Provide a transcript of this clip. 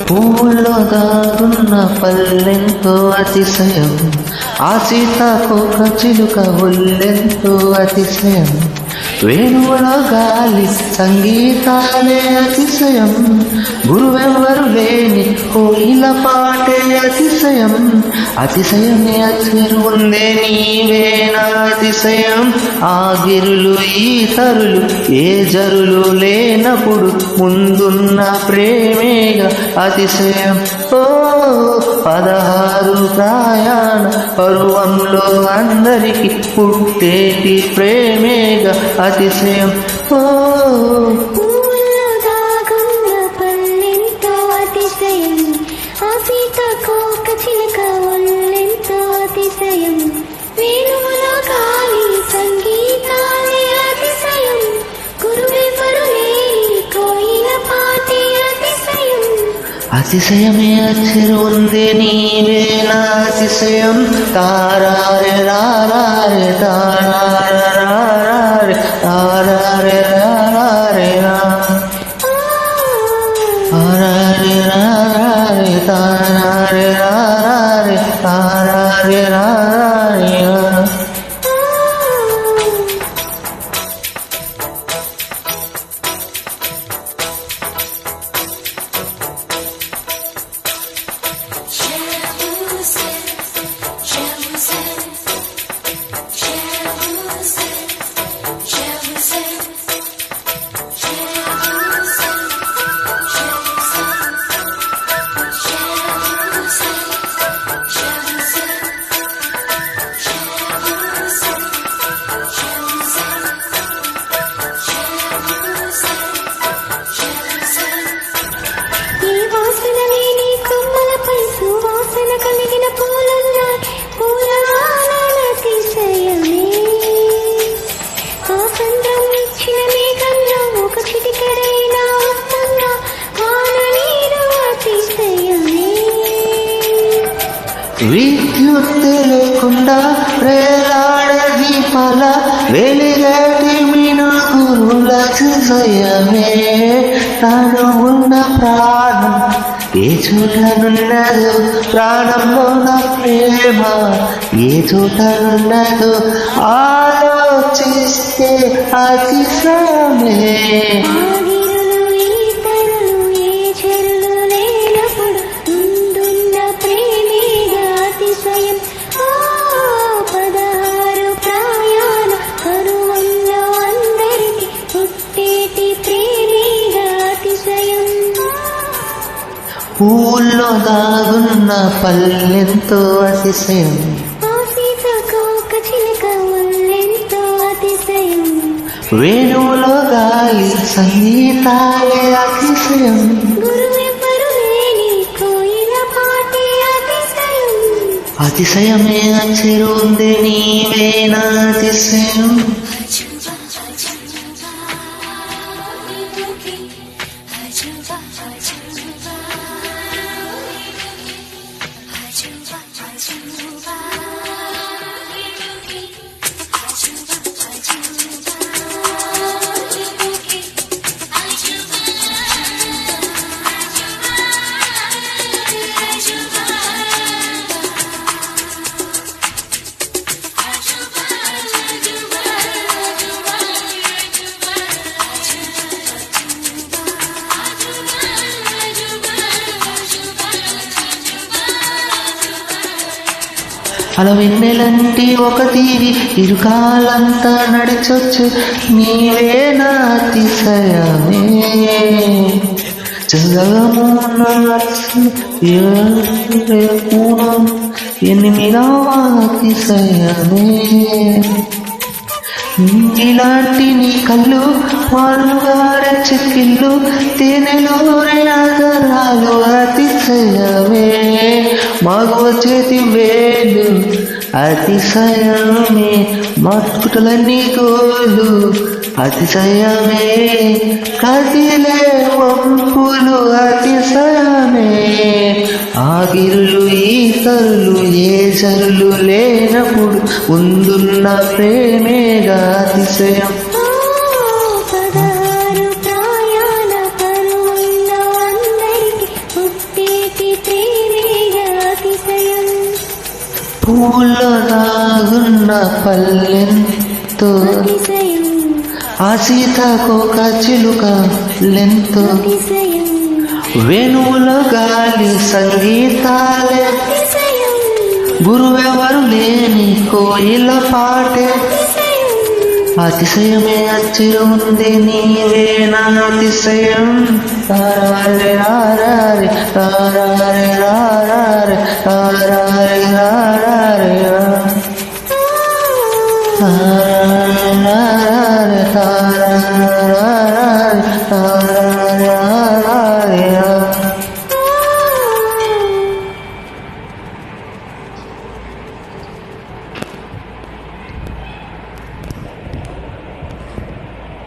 పూల్లో దాగున్న పల్లెంతో అతిశయం, ఆ సీతాకోక చిలుక ఒళ్ళెంతో అతిశయం, వేణువులో గాలి సంగీతాలే అతిశయం, గురువెవ్వరు లేని కోయిల పాటే అతిశయం, అతిశయమే అచ్చరు ఉందే నీవేనా అతిశయం, ఆ గిరులు ఈ తరులు ఏ జరులు లేనప్పుడు ముందున్న ప్రేమేగా అతిశయం. ఓ 16 ప్రయాణ పరువంలో అందరికి పుట్టేటి ప్రేమేగా అతిశయం. ఓ పూల్లో దాగున్న పల్లెంతో అతిశయం, ఆ సీతాకోక చిలుక ఒళ్ళెంతో అతిశయం, వేణువులో గాలి సంగీతాలే అతిశయం, గురువెవ్వరు లేని కోయిల పాటే అతిశయం, అతిశయమే అచ్చరు ఉందే నీవేనా అతిశయం. తారారే రారారే తారారే తారారే రారారే తారారే రారారే తారారే రారారే తారారే రారారే. విద్యుత్ లేకుండా రేలాడే దీపాల వెలిగేటి మినుగురుల అతిశయమే, తాను ఉన్న ప్రాణం ఏ చోటనున్నదో, ప్రాణంలో నా ప్రేమ ఏ చోటనున్నదో ఆలోచిస్తే అతిశయమే. పూల్లో దాగున్న పల్లెంతో అతిశయం, వేణువులో గాలి సంగీతాలే అతిశయం, అతిశయమే అచ్చరు ఉందే నీవేనా అతిశయం. అలా వెన్నెలంటి ఒక తీవి ఇరుకాలంతా నడిచొచ్చు నీవే నా అతిశయమే, జగమున ఎనిమిదవ అతిశయమే, ఇలాంటి నీ కళ్ళు పాలుగారే చెక్కిళ్ళు తేనెలూరే ఆధారాలు అతిశయమే, మగవ చేతి వేలు అతిశయమే, మట్టులన్నీ గోలు అతిశయమే, కదిలే వంపులు అతిశయమే, ఆగిరులు ఈతరులు ఏ జరులు లేనప్పుడు ముందున్న ప్రేమేగా అతిశయం. పదహారు ప్రయాణ పరువుల్లో అందరికి పుట్టి పువ్వుల్లో దాగున్న పల్లెంతో అతిశయం ఆ సీతాకోక చిలుక లెంతో అతిశయం వేణువులో గాలి సంగీతాలే అతిశయం గురువెవరు లేని కోయిల పాటే అతిశయమే అచ్చిరు ఉంది నీవేనా అతిశయం తారారే రారారే తారారే రారారే తారారే రారారే తారారే తారారే